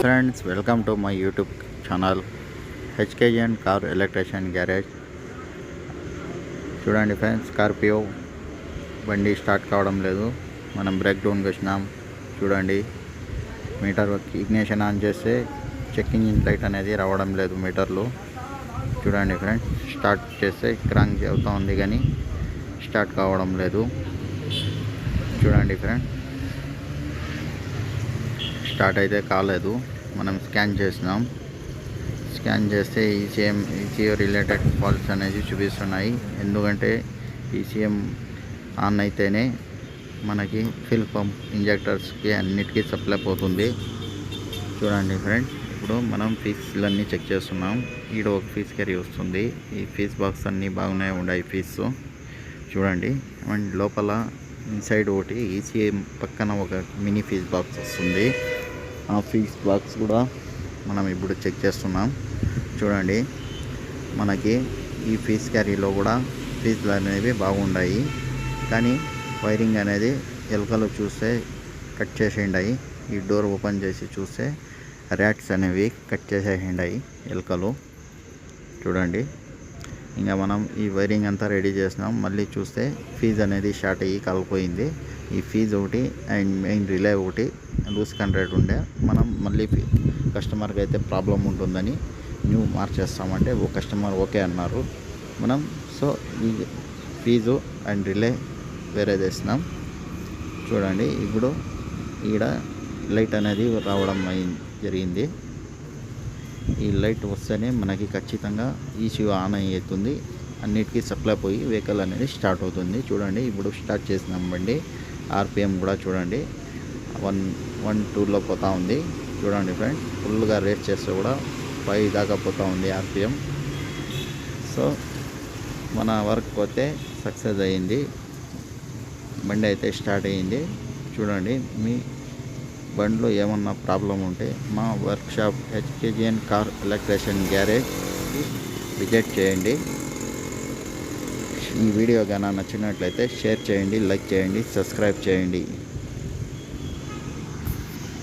Friends, welcome to my YouTube channel HKGN car electrician garage. చూడండి friends, Scorpio బండి start కావడం లేదు. మనం బ్రేక్ డౌన్కి వచ్చినాం. చూడండి, మీటర్ ఇగ్నిషన్ ఆన్ చేస్తే చెక్ ఇంజిన్ లైట్ అనేది రావడం లేదు మీటర్లో. చూడండి ఫ్రెండ్స్, స్టార్ట్ చేస్తే క్రాంక్ అవుతూ ఉంది కానీ స్టార్ట్ కావడం లేదు. చూడండి ఫ్రెండ్స్, స్టార్ట్ అయితే కాలేదు. మనం స్కాన్ చేసినాం. స్కాన్ చేస్తే ఈసీఓ రిలేటెడ్ ఫాల్ట్స్ అనేది చూపిస్తున్నాయి. ఎందుకంటే ఈసీఎం ఆన్ అయితేనే మనకి ఫిల్ పంప్ ఇంజెక్టర్స్కి అన్నిటికీ సప్లై పోతుంది. చూడండి ఫ్రెండ్స్, ఇప్పుడు మనం ఫీజులన్నీ చెక్ చేస్తున్నాం. ఈడ ఒక ఫీజ్ క్యారీ వస్తుంది. ఈ ఫీజ్ బాక్స్ అన్నీ బాగానే ఉన్నాయి ఫీజు. చూడండి, అండ్ లోపల ఇన్సైడ్ ఒకటి ఈసీఎం పక్కన ఒక మినీ ఫీజ్ బాక్స్ వస్తుంది. ఆ ఫీజ్ బాక్స్ కూడా మనం ఇప్పుడు చెక్ చేస్తున్నాం. చూడండి, మనకి ఈ ఫీజ్ క్యారీలో కూడా ఫీజులు అనేవి బాగున్నాయి, కానీ వైరింగ్ అనేది ఎలుకలు చూస్తే కట్ చేసేయండి. ఈ డోర్ ఓపెన్ చేసి చూస్తే ర్యాట్స్ అనేవి కట్ చేసేయండి ఎలుకలు. చూడండి, ఇంకా మనం ఈ వైరింగ్ అంతా రెడీ చేసినాం. మళ్ళీ చూస్తే ఫీజ్ అనేది షార్ట్ అయ్యి కాలిపోయింది. ఈ ఫీజ్ ఒకటి అండ్ మెయిన్ రిలే ఒకటి లూజ్ కంట్రాక్ట్ ఉండే. మనం మళ్ళీ కస్టమర్కి అయితే ప్రాబ్లం ఉంటుందని న్యూ మార్చేస్తామంటే ఓ కస్టమర్ ఓకే అన్నారు. మనం సో ఈ ఫీజు అండ్ రిలే వేరే చేసినాం. చూడండి, ఇప్పుడు ఈడ లైట్ అనేది రావడం జరిగింది. ఈ లైట్ వస్తేనే మనకి ఖచ్చితంగా ఈసీఓ ఆన్ అవుతుంది. అన్నిటికీ సప్లై పోయి వెహికల్ అనేది స్టార్ట్ అవుతుంది. చూడండి, ఇప్పుడు స్టార్ట్ చేసినాం బండి. ఆర్పిఎం కూడా చూడండి 112లో పోతూ ఉంది. చూడండి ఫ్రెండ్స్, ఫుల్గా రేస్ చేస్తే కూడా 5 దాకా పోతూ ఉంది ఆర్పిఎం. సో మన వర్క్ పోతే సక్సెస్ అయ్యింది. బండి అయితే స్టార్ట్ అయ్యింది. చూడండి, మీ బండిలో ఏమన్నా ప్రాబ్లం ఉంటే మా వర్క్షాప్ హెచ్కేజిఎన్ కార్ ఎలక్ట్రీషియన్ గ్యారేజ్కి విజిట్ చేయండి. ఈ వీడియో కానీ నచ్చినట్లయితే షేర్ చేయండి, లైక్ చేయండి, సబ్స్క్రైబ్ చేయండి.